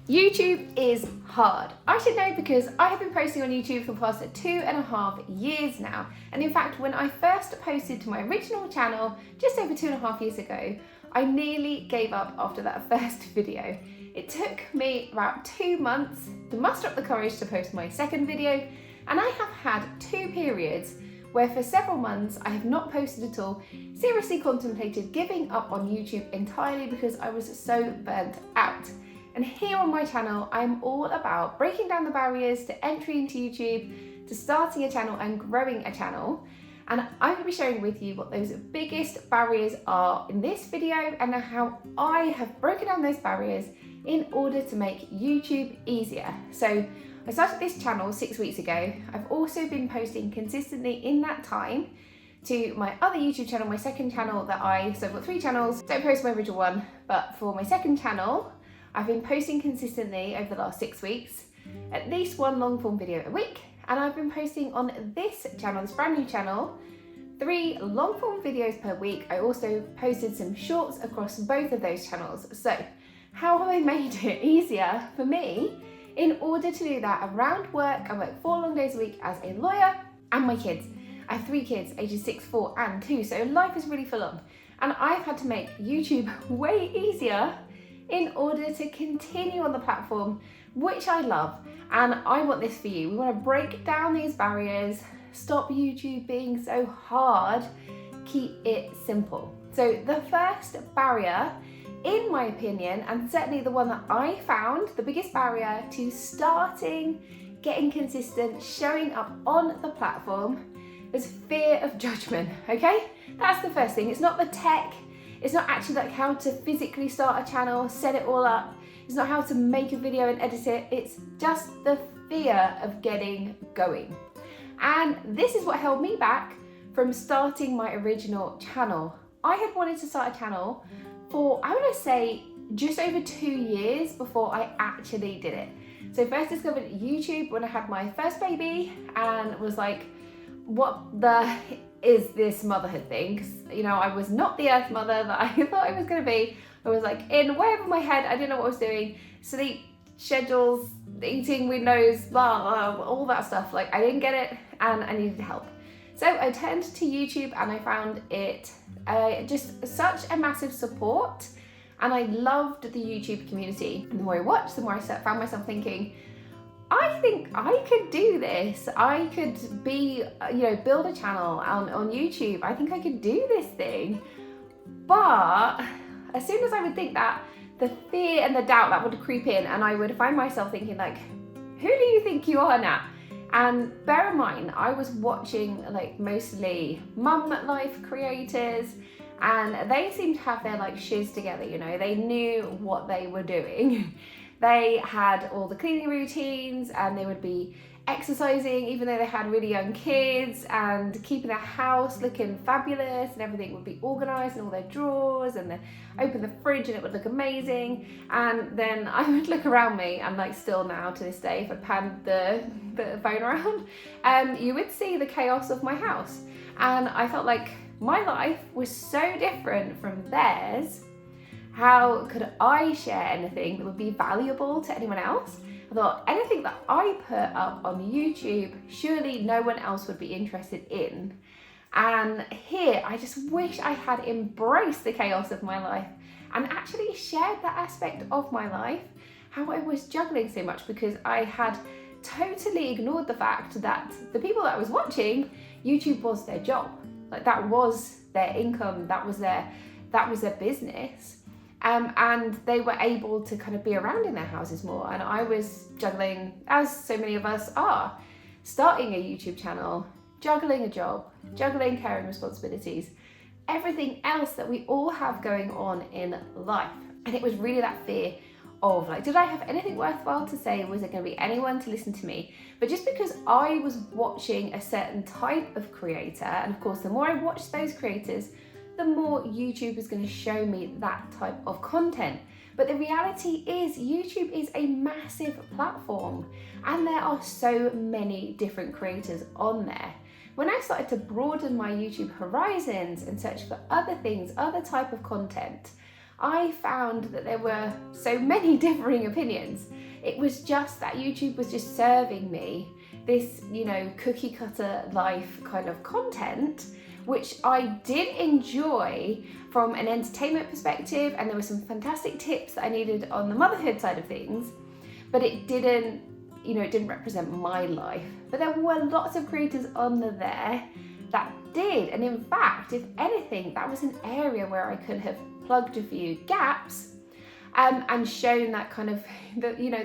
YouTube is hard. I should know because I have been posting on YouTube for the past 2.5 years now. And in fact, when I first posted to my original channel just over 2.5 years ago, I nearly gave up after that first video. It took me about 2 months to muster up the courage to post my second video, and I have had 2 periods where for several months I have not posted at all, seriously contemplated giving up on YouTube entirely because I was so burnt out. And here on my channel, I'm all about breaking down the barriers to entry into YouTube, to starting a channel and growing a channel. And I'm going to be sharing with you what those biggest barriers are in this video and how I have broken down those barriers in order to make YouTube easier. So I started this channel 6 weeks ago. I've also been posting consistently in that time to my other YouTube channel, my second channel so I've got 3 channels. Don't post my original one, but for my second channel, I've been posting consistently over the last 6 weeks, at least 1 long form video a week. And I've been posting on this channel, this brand new channel, 3 long form videos per week. I also posted some shorts across both of those channels. So how have I made it easier for me in order to do that around work? I work 4 long days a week as a lawyer, and my kids. I have 3 kids, ages 6, 4 and 2, so life is really full on. And I've had to make YouTube way easier in order to continue on the platform, which I love. And I want this for you. We want to break down these barriers, stop YouTube being so hard, keep it simple. So the first barrier, in my opinion, and certainly the one that I found, the biggest barrier to starting, getting consistent, showing up on the platform, is fear of judgment, okay? That's the first thing. It's not the tech, it's not actually like how to physically start a channel, set it all up. It's not how to make a video and edit it. It's just the fear of getting going. And this is what held me back from starting my original channel. I had wanted to start a channel for, I want to say, just over 2 years before I actually did it. So first discovered YouTube when I had my first baby and was like, what the is this motherhood thing? 'Cause, you know, I was not the earth mother that I thought I was going to be. I was like in way over my head. I didn't know what I was doing. Sleep schedules, eating windows, blah, blah, all that stuff. Like I didn't get it and I needed help. So I turned to YouTube and I found it just such a massive support. And I loved the YouTube community. And the more I watched, the more I found myself thinking, I think I could do this. I could be, build a channel on YouTube. I think I could do this thing. But as soon as I would think that, the fear and the doubt that would creep in and I would find myself thinking like, who do you think you are now? And bear in mind, I was watching like mostly Midlife creators and they seemed to have their like shiz together, they knew what they were doing. They had all the cleaning routines and they would be exercising even though they had really young kids and keeping their house looking fabulous and everything would be organised and all their drawers and then open the fridge and it would look amazing. And then I would look around me and like still now to this day, if I panned the phone around, you would see the chaos of my house. And I felt like my life was so different from theirs. How could I share anything that would be valuable to anyone else? I thought anything that I put up on YouTube, surely no one else would be interested in. And here, I just wish I had embraced the chaos of my life and actually shared that aspect of my life, how I was juggling so much because I had totally ignored the fact that the people that I was watching, YouTube was their job. Like that was their income, that was their business. And they were able to kind of be around in their houses more. And I was juggling, as so many of us are, starting a YouTube channel, juggling a job, juggling caring responsibilities, everything else that we all have going on in life. And it was really that fear of like, did I have anything worthwhile to say? Was there going to be anyone to listen to me? But just because I was watching a certain type of creator, and of course, the more I watched those creators, the more YouTube is going to show me that type of content. But the reality is YouTube is a massive platform and there are so many different creators on there. When I started to broaden my YouTube horizons and search for other things, other type of content, I found that there were so many differing opinions. It was just that YouTube was just serving me this, cookie cutter life kind of content, which I did enjoy from an entertainment perspective, and there were some fantastic tips that I needed on the motherhood side of things, but it didn't represent my life. But there were lots of creators on there that did, and in fact, if anything, that was an area where I could have plugged a few gaps and shown that kind of,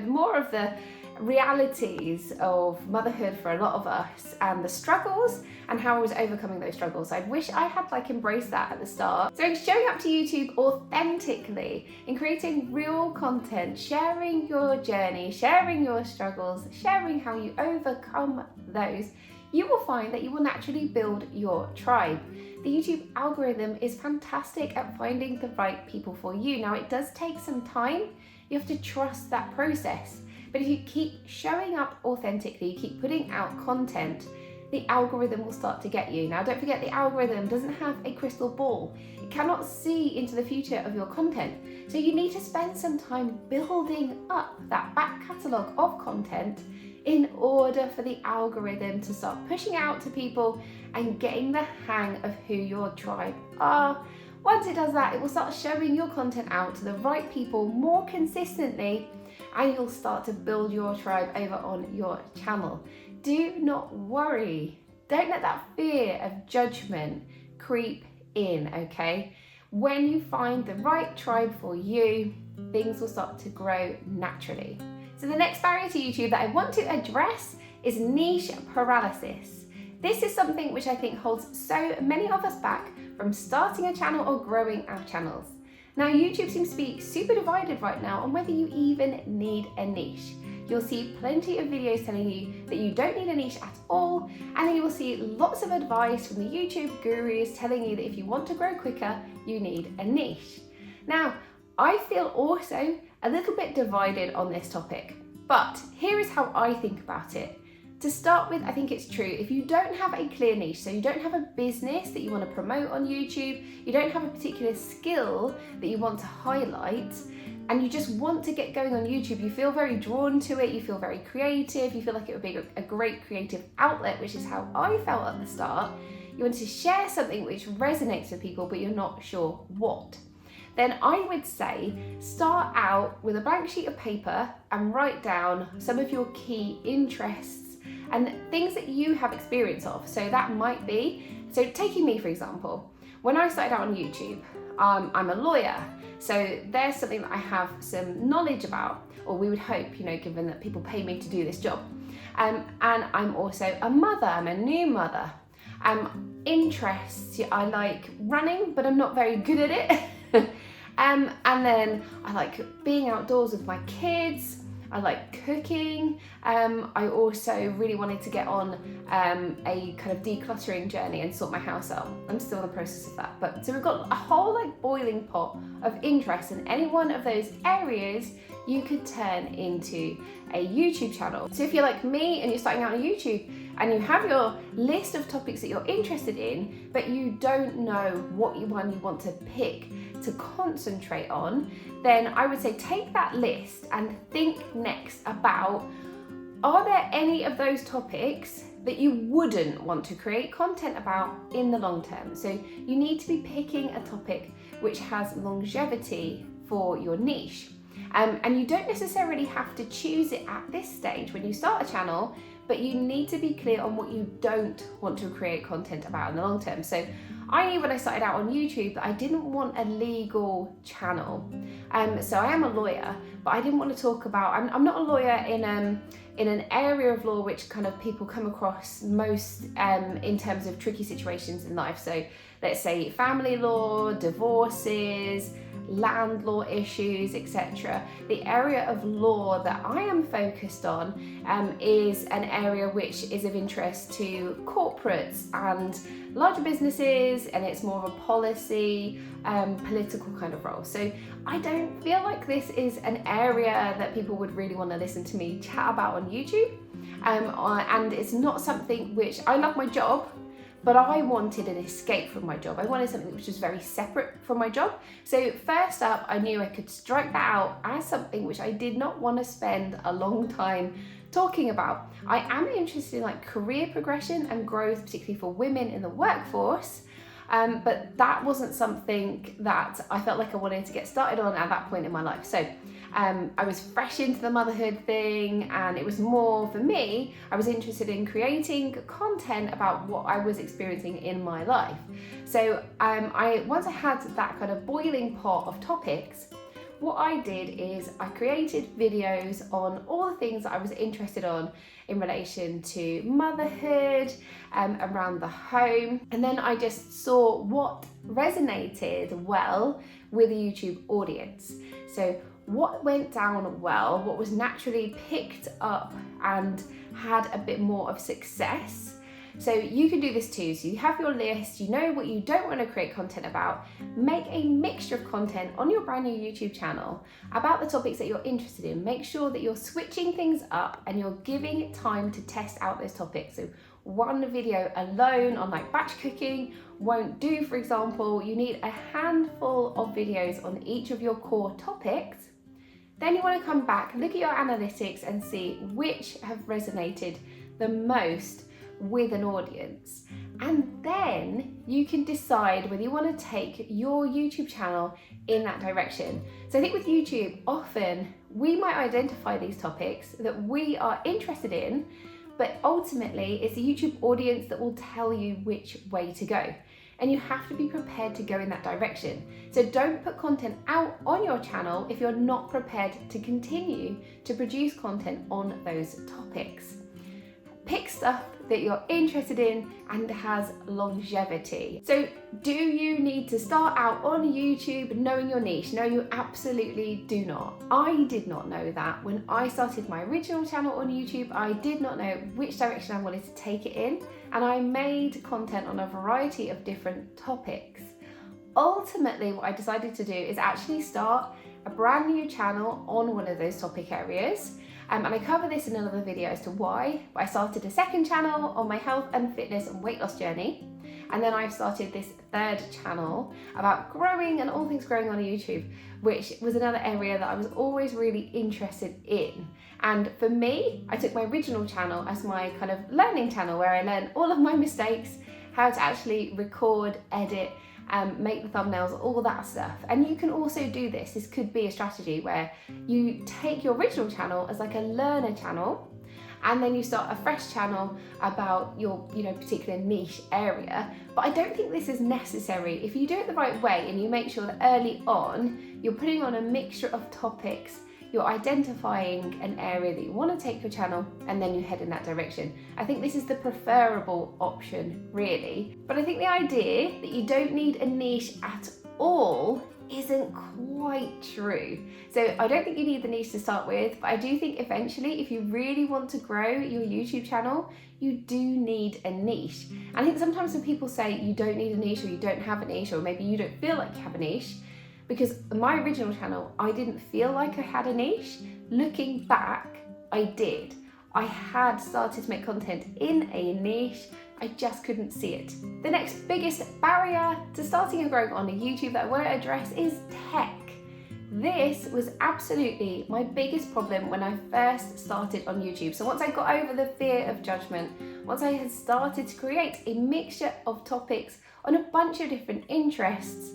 more of the realities of motherhood for a lot of us and the struggles and how I was overcoming those struggles. I wish I had embraced that at the start. So in showing up to YouTube authentically, in creating real content, sharing your journey, sharing your struggles, sharing how you overcome those, you will find that you will naturally build your tribe. The YouTube algorithm is fantastic at finding the right people for you. Now, it does take some time. You have to trust that process. But if you keep showing up authentically, you keep putting out content, the algorithm will start to get you. Now, don't forget, the algorithm doesn't have a crystal ball. It cannot see into the future of your content. So you need to spend some time building up that back catalogue of content in order for the algorithm to start pushing out to people and getting the hang of who your tribe are. Once it does that, it will start showing your content out to the right people more consistently, and you'll start to build your tribe over on your channel. Do not worry. Don't let that fear of judgment creep in, okay? When you find the right tribe for you, things will start to grow naturally. So the next barrier to YouTube that I want to address is niche paralysis. This is something which I think holds so many of us back from starting a channel or growing our channels. Now, YouTube seems to be super divided right now on whether you even need a niche. You'll see plenty of videos telling you that you don't need a niche at all, and then you will see lots of advice from the YouTube gurus telling you that if you want to grow quicker, you need a niche. Now, I feel also a little bit divided on this topic, but here is how I think about it. To start with, I think it's true. If you don't have a clear niche, so you don't have a business that you want to promote on YouTube, you don't have a particular skill that you want to highlight, and you just want to get going on YouTube, you feel very drawn to it, you feel very creative, you feel like it would be a great creative outlet, which is how I felt at the start. You want to share something which resonates with people, but you're not sure what. Then I would say start out with a blank sheet of paper and write down some of your key interests and things that you have experience of. So that might be, so taking me for example, when I started out on YouTube, I'm a lawyer. So there's something that I have some knowledge about, or we would hope, given that people pay me to do this job. And I'm also a mother, I'm a new mother. Interests, I like running, but I'm not very good at it. And then I like being outdoors with my kids. I like cooking. I also really wanted to get on a kind of decluttering journey and sort my house out. I'm still in the process of that. But so we've got a whole boiling pot of interest, in any one of those areas you could turn into a YouTube channel. So if you're like me and you're starting out on YouTube and you have your list of topics that you're interested in, but you don't know what one you want to pick to concentrate on, then I would say take that list and think next about, are there any of those topics that you wouldn't want to create content about in the long term? So you need to be picking a topic which has longevity for your niche. And you don't necessarily have to choose it at this stage when you start a channel, but you need to be clear on what you don't want to create content about in the long term. So I knew when I started out on YouTube that I didn't want a legal channel. So I am a lawyer, but I didn't want to talk about, I'm not a lawyer in an area of law which kind of people come across most in terms of tricky situations in life. So let's say family law, divorces, land law issues, etc. The area of law that I am focused on is an area which is of interest to corporates and larger businesses, and it's more of a policy, political kind of role. So I don't feel like this is an area that people would really want to listen to me chat about on YouTube, and it's not something which, I love my job, but I wanted an escape from my job. I wanted something which was very separate from my job. So first up, I knew I could strike that out as something which I did not want to spend a long time talking about. I am interested in like career progression and growth, particularly for women in the workforce. But that wasn't something that I felt like I wanted to get started on at that point in my life. So I was fresh into the motherhood thing, and it was more for me, I was interested in creating content about what I was experiencing in my life. So once I had that kind of boiling pot of topics, what I did is I created videos on all the things that I was interested on in relation to motherhood, around the home, and then I just saw what resonated well with the YouTube audience. So what went down well, what was naturally picked up and had a bit more of success. So you can do this too. So you have your list, you know what you don't want to create content about. Make a mixture of content on your brand new YouTube channel about the topics that you're interested in. Make sure that you're switching things up and you're giving it time to test out those topics. So one video alone on like batch cooking won't do, for example. You need a handful of videos on each of your core topics. Then you want to come back, look at your analytics and see which have resonated the most with an audience. And then you can decide whether you want to take your YouTube channel in that direction. So I think with YouTube, often we might identify these topics that we are interested in, but ultimately it's the YouTube audience that will tell you which way to go. And you have to be prepared to go in that direction. So don't put content out on your channel if you're not prepared to continue to produce content on those topics. Pick stuff that you're interested in and has longevity. So do you need to start out on YouTube knowing your niche? No, you absolutely do not. I did not know that. When I started my original channel on YouTube, I did not know which direction I wanted to take it in, and I made content on a variety of different topics. Ultimately, what I decided to do is actually start a brand new channel on one of those topic areas. And I cover this in another video as to why, but I started a second channel on my health and fitness and weight loss journey. And then I've started this third channel about growing and all things growing on YouTube, which was another area that I was always really interested in. And for me, I took my original channel as my kind of learning channel where I learned all of my mistakes, how to actually record, edit, make the thumbnails, all that stuff. And you can also do this. This could be a strategy where you take your original channel as like a learner channel, and then you start a fresh channel about your particular niche area. But I don't think this is necessary. If you do it the right way and you make sure that early on you're putting on a mixture of topics, you're identifying an area that you want to take your channel, and then you head in that direction. I think this is the preferable option, really. But I think the idea that you don't need a niche at all isn't quite true. So I don't think you need the niche to start with, but I do think eventually, if you really want to grow your YouTube channel, you do need a niche. And I think sometimes when people say you don't need a niche, or you don't have a niche, or maybe you don't feel like you have a niche, because my original channel, I didn't feel like I had a niche. Looking back, I did. I had started to make content in a niche, I just couldn't see it. The next biggest barrier to starting and growing on YouTube that I want to address is tech. This was absolutely my biggest problem when I first started on YouTube. So once I got over the fear of judgment, once I had started to create a mixture of topics on a bunch of different interests,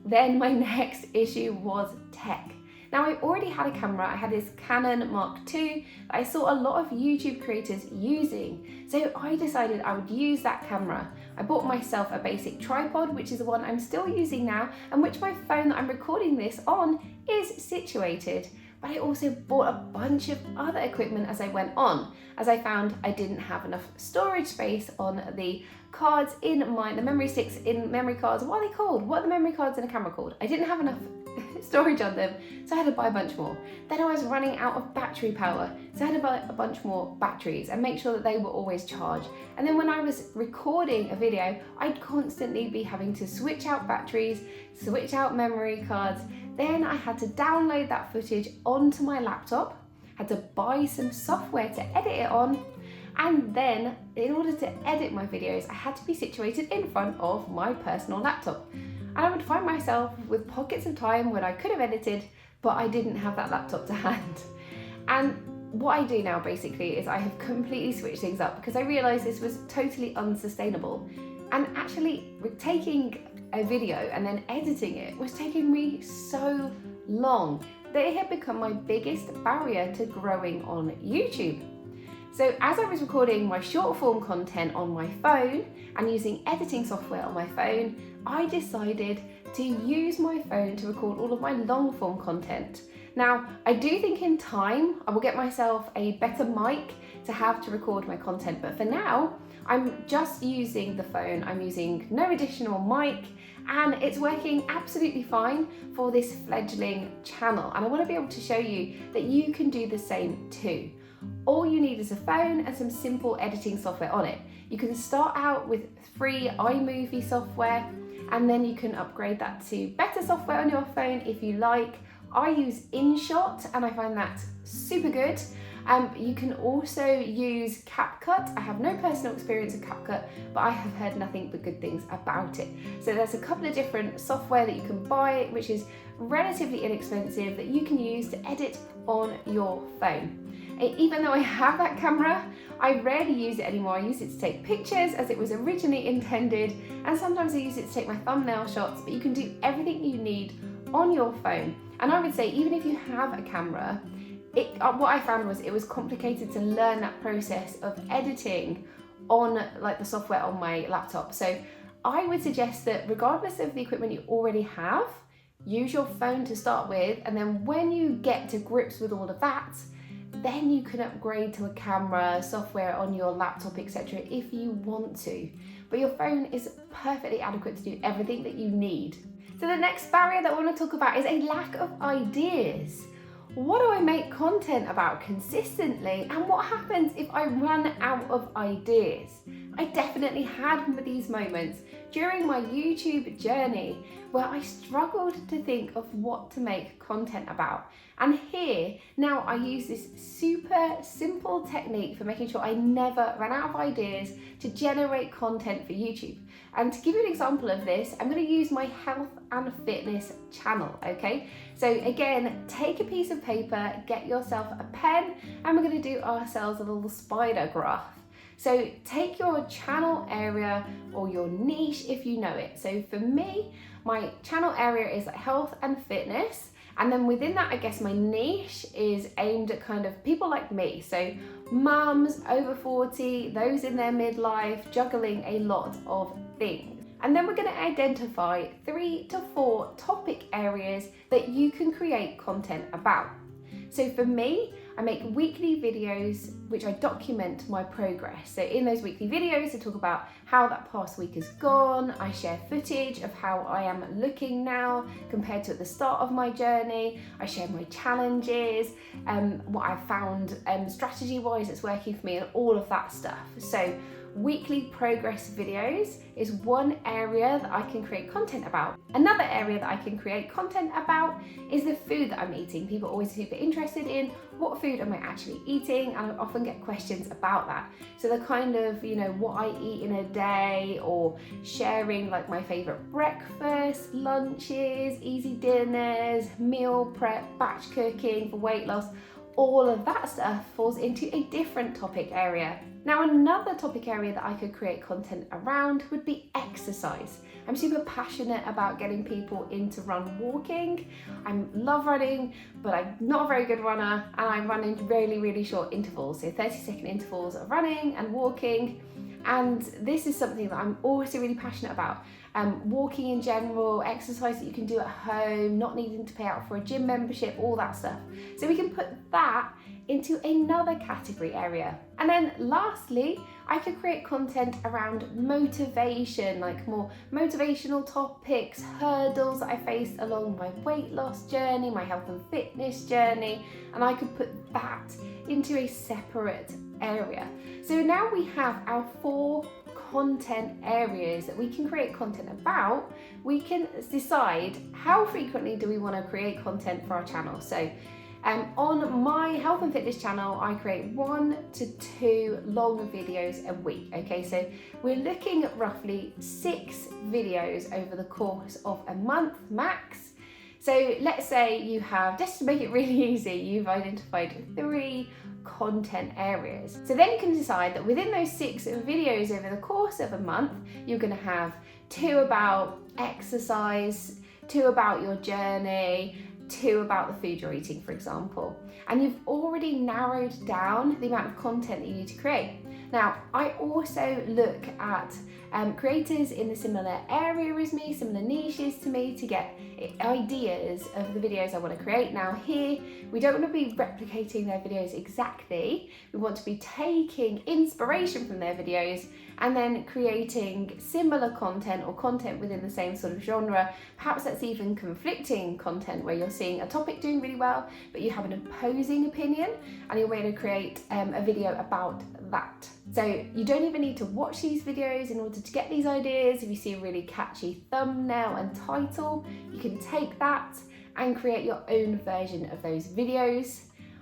then my next issue was tech. Now, I already had a camera. I had this Canon Mark II that I saw a lot of YouTube creators using. So I decided I would use that camera. I bought myself a basic tripod, which is the one I'm still using now, and which my phone that I'm recording this on is situated. But I also bought a bunch of other equipment as I went on, as I found I didn't have enough storage space on the cards in the memory sticks in memory cards. What are they called? What are the memory cards in a camera called? I didn't have enough storage on them, so I had to buy a bunch more. Then I was running out of battery power, so I had to buy a bunch more batteries and make sure that they were always charged. And then when I was recording a video, I'd constantly be having to switch out batteries, switch out memory cards. Then I had to download that footage onto my laptop, had to buy some software to edit it on, And then in order to edit my videos, I had to be situated in front of my personal laptop. And I would find myself with pockets of time when I could have edited, but I didn't have that laptop to hand. And what I do now basically is I have completely switched things up because I realised this was totally unsustainable. And actually taking a video and then editing it was taking me so long that it had become my biggest barrier to growing on YouTube. So as I was recording my short form content on my phone and using editing software on my phone, I decided to use my phone to record all of my long form content. Now, I do think in time I will get myself a better mic to have to record my content, but for now, I'm just using the phone. I'm using no additional mic, and it's working absolutely fine for this fledgling channel. And I want to be able to show you that you can do the same too. All you need is a phone and some simple editing software on it. You can start out with free iMovie software, and then you can upgrade that to better software on your phone if you like. I use InShot and I find that super good. You can also use CapCut. I have no personal experience with CapCut, but I have heard nothing but good things about it. So there's a couple of different software that you can buy, which is relatively inexpensive, that you can use to edit on your phone. Even though I have that camera, I rarely use it anymore. I use it to take pictures as it was originally intended, and sometimes I use it to take my thumbnail shots, but you can do everything you need on your phone. And I would say even if you have a camera, what I found was it was complicated to learn that process of editing on like the software on my laptop. So I would suggest that regardless of the equipment you already have, use your phone to start with, and then when you get to grips with all of that, then you can upgrade to a camera, software on your laptop, etc. if you want to. But your phone is perfectly adequate to do everything that you need. So the next barrier that I want to talk about is a lack of ideas. What do I make content about consistently, and what happens if I run out of ideas? I definitely had these moments during my YouTube journey where I struggled to think of what to make content about. And here, now I use this super simple technique for making sure I never run out of ideas to generate content for YouTube. And to give you an example of this, I'm going to use my health and fitness channel, okay? So again, take a piece of paper, get yourself a pen, and we're going to do ourselves a little spider graph. So take your channel area or your niche if you know it. So for me, my channel area is health and fitness. And then within that, I guess my niche is aimed at kind of people like me. So mums over 40, those in their midlife, juggling a lot of things. And then we're going to identify 3 to 4 topic areas that you can create content about. So for me, I make weekly videos which I document my progress. So in those weekly videos, I talk about how that past week has gone. I share footage of how I am looking now compared to at the start of my journey. I share my challenges, what I've found strategy-wise that's working for me, and all of that stuff. So weekly progress videos is one area that I can create content about. Another area that I can create content about is the food that I'm eating. People are always super interested in what food am I actually eating, and I often get questions about that. So the kind of, what I eat in a day, or sharing like my favorite breakfast, lunches, easy dinners, meal prep, batch cooking for weight loss, all of that stuff falls into a different topic area. Now, another topic area that I could create content around would be exercise. I'm super passionate about getting people into walking. I love running, but I'm not a very good runner, and I run in really, really short intervals, so 30-second intervals of running and walking. And this is something that I'm also really passionate about. Walking in general, exercise that you can do at home, not needing to pay out for a gym membership, all that stuff. So we can put that into another category area. And then lastly, I could create content around motivation, like more motivational topics, hurdles that I faced along my weight loss journey, my health and fitness journey, and I could put that into a separate area. So now we have our 4 content areas that we can create content about. We can decide how frequently do we want to create content for our channel. So On my health and fitness channel, I create 1 to 2 long videos a week. Okay, so we're looking at roughly 6 videos over the course of a month max. So let's say you have, just to make it really easy, you've identified 3 content areas. So then you can decide that within those 6 videos over the course of a month, you're going to have 2 about exercise, 2 about your journey, 2 about the food you're eating, for example. And you've already narrowed down the amount of content that you need to create. Now, I also look at creators in a similar area as me, similar niches to me, to get ideas of the videos I want to create. Now here, we don't want to be replicating their videos exactly. We want to be taking inspiration from their videos and then creating similar content or content within the same sort of genre. Perhaps that's even conflicting content where you're seeing a topic doing really well, but you have an opposing opinion and you're going to create a video about that. So you don't even need to watch these videos in order to get these ideas. If you see a really catchy thumbnail and title, you can take that and create your own version of those videos.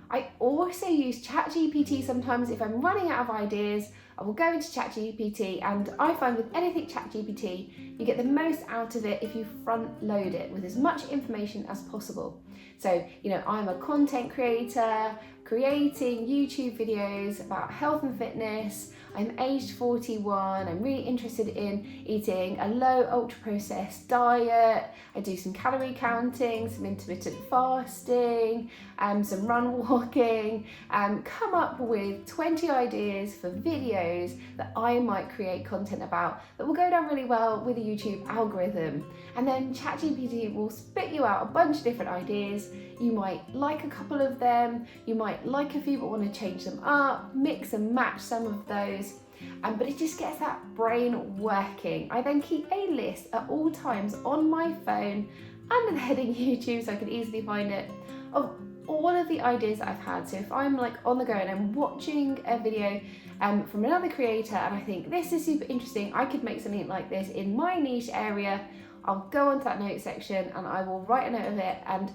I also use ChatGPT sometimes if I'm running out of ideas. I will go into ChatGPT, and I find with anything ChatGPT, you get the most out of it if you front load it with as much information as possible. So, I'm a content creator, creating YouTube videos about health and fitness. I'm aged 41, I'm really interested in eating a low ultra processed diet. I do some calorie counting, some intermittent fasting, some run walking, come up with 20 ideas for videos that I might create content about that will go down really well with the YouTube algorithm. And then ChatGPT will spit you out a bunch of different ideas. You might like a couple of them, you might like a few but want to change them up, mix and match some of those, but it just gets that brain working. I then keep a list at all times on my phone under the heading YouTube, so I can easily find it, of all of the ideas that I've had. So if I'm like on the go and I'm watching a video from another creator and I think this is super interesting, I could make something like this in my niche area, I'll go onto that note section and I will write a note of it and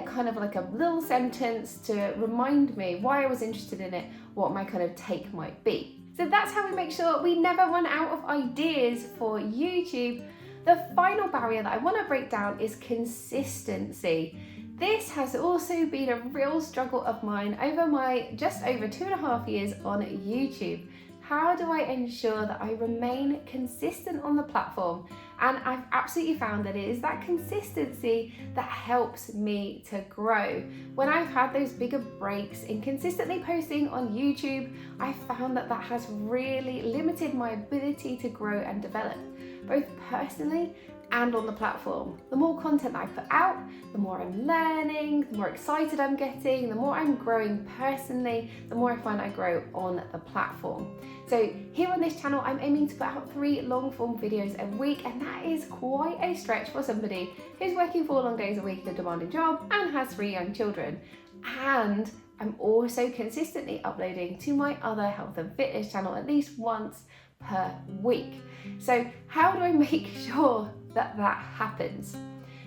kind of like a little sentence to remind me why I was interested in it, what my kind of take might be. So that's how we make sure we never run out of ideas for YouTube. The final barrier that I want to break down is consistency. This has also been a real struggle of mine over my just over 2.5 years on YouTube. How do I ensure that I remain consistent on the platform? And I've absolutely found that it is that consistency that helps me to grow. When I've had those bigger breaks in consistently posting on YouTube, I found that has really limited my ability to grow and develop, both personally and on the platform. The more content I put out, the more I'm learning, the more excited I'm getting, the more I'm growing personally, the more I find I grow on the platform. So here on this channel, I'm aiming to put out 3 long form videos a week, and that is quite a stretch for somebody who's working 4 long days a week in a demanding job and has 3 young children. And I'm also consistently uploading to my other health and fitness channel at least once per week. So how do I make sure that happens?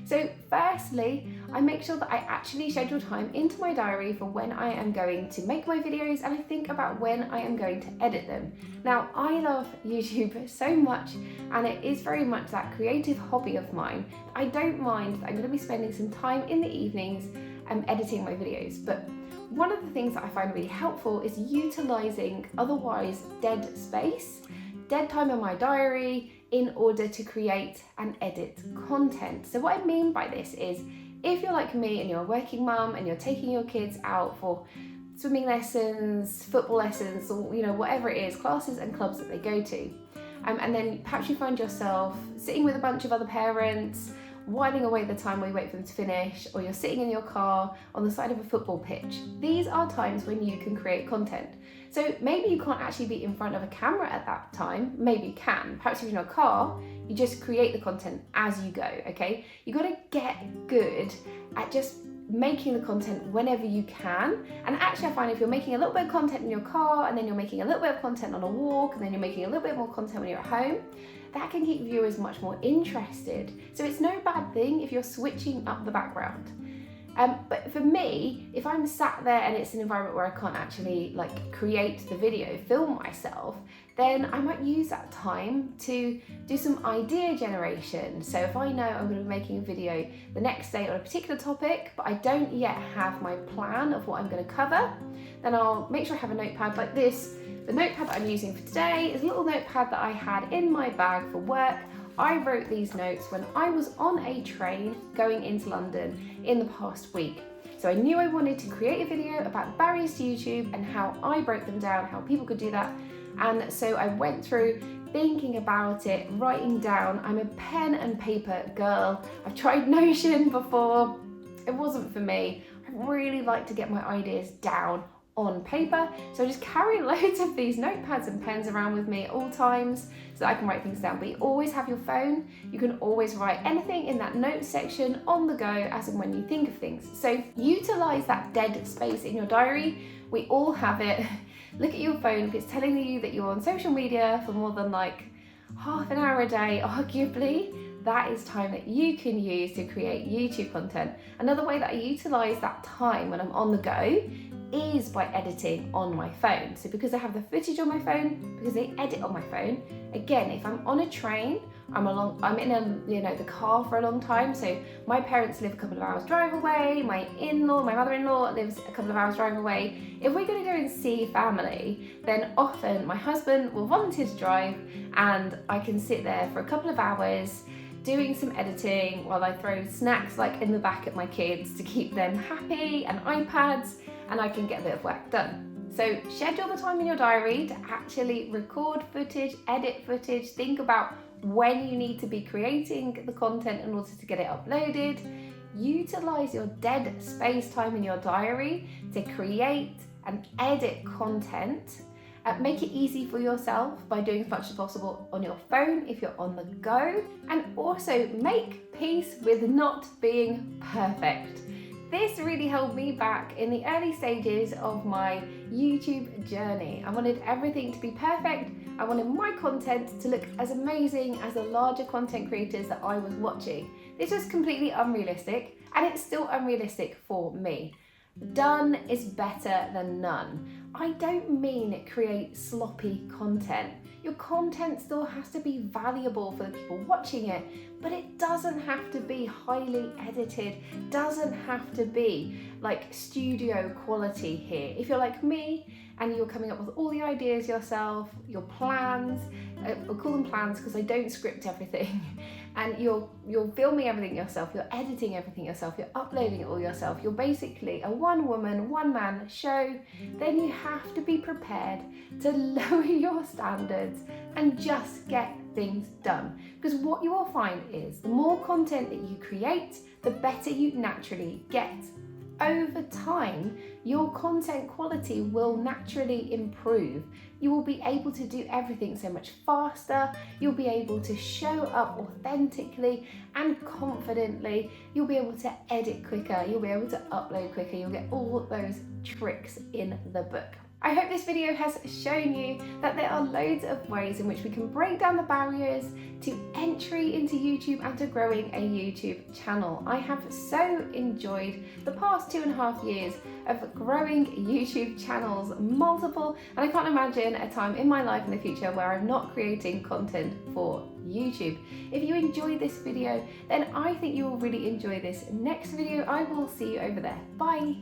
So firstly, I make sure that I actually schedule time into my diary for when I am going to make my videos, and I think about when I am going to edit them. Now, I love YouTube so much, and it is very much that creative hobby of mine. I don't mind that I'm going to be spending some time in the evenings editing my videos, but one of the things that I find really helpful is utilising otherwise dead space, dead time in my diary, in order to create and edit content. So what I mean by this is, if you're like me and you're a working mum and you're taking your kids out for swimming lessons, football lessons, or whatever it is, classes and clubs that they go to, and then perhaps you find yourself sitting with a bunch of other parents, whiling away the time while you wait for them to finish, or you're sitting in your car on the side of a football pitch. These are times when you can create content. So maybe you can't actually be in front of a camera at that time, maybe you can. Perhaps if you're in a car, you just create the content as you go, okay? You gotta get good at just making the content whenever you can. And actually I find if you're making a little bit of content in your car, and then you're making a little bit of content on a walk, and then you're making a little bit more content when you're at home, that can keep viewers much more interested. So it's no bad thing if you're switching up the background. But for me, if I'm sat there and it's an environment where I can't actually like create the video, film myself, then I might use that time to do some idea generation. So if I know I'm going to be making a video the next day on a particular topic, but I don't yet have my plan of what I'm going to cover, then I'll make sure I have a notepad like this. The notepad that I'm using for today is a little notepad that I had in my bag for work. I wrote these notes when I was on a train going into London in the past week. So I knew I wanted to create a video about barriers to YouTube and how I broke them down, how people could do that. And so I went through thinking about it, writing down. I'm a pen and paper girl. I've tried Notion before. It wasn't for me. I really like to get my ideas down on paper. So I just carry loads of these notepads and pens around with me at all times so that I can write things down. But you always have your phone. You can always write anything in that notes section on the go as and when you think of things. So utilize that dead space in your diary. We all have it. Look at your phone. If it's telling you that you're on social media for more than like half an hour a day, arguably, that is time that you can use to create YouTube content. Another way that I utilize that time when I'm on the go is by editing on my phone. So because I have the footage on my phone, because I edit on my phone, again, if I'm on a train, I'm in the car for a long time. So my parents live a couple of hours drive away, my mother-in-law lives a couple of hours drive away. If we're going to go and see family, then often my husband will volunteer to drive and I can sit there for a couple of hours doing some editing while I throw snacks like in the back at my kids to keep them happy and iPads, and I can get a bit of work done. So schedule the time in your diary to actually record footage, edit footage, think about when you need to be creating the content in order to get it uploaded. Utilize your dead space time in your diary to create and edit content. Make it easy for yourself by doing as much as possible on your phone if you're on the go, and also make peace with not being perfect. This really held me back in the early stages of my YouTube journey. I wanted everything to be perfect. I wanted my content to look as amazing as the larger content creators that I was watching. This was completely unrealistic, and it's still unrealistic for me. Done is better than none. I don't mean create sloppy content. Your content still has to be valuable for the people watching it, but it doesn't have to be highly edited, doesn't have to be like studio quality here. If you're like me and you're coming up with all the ideas yourself, your plans, I'll call them plans because I don't script everything, and you're filming everything yourself, you're editing everything yourself, you're uploading it all yourself, you're basically a one-woman, one-man show, then you have to be prepared to lower your standards and just get things done. Because what you will find is the more content that you create, the better you naturally get. Over time, your content quality will naturally improve. You will be able to do everything so much faster. You'll be able to show up authentically and confidently. You'll be able to edit quicker. You'll be able to upload quicker. You'll get all those tricks in the book. I hope this video has shown you that there are loads of ways in which we can break down the barriers to entry into YouTube and to growing a YouTube channel. I have so enjoyed the past 2.5 years of growing YouTube channels, multiple, and I can't imagine a time in my life in the future where I'm not creating content for YouTube. If you enjoyed this video, then I think you will really enjoy this next video. I will see you over there. Bye.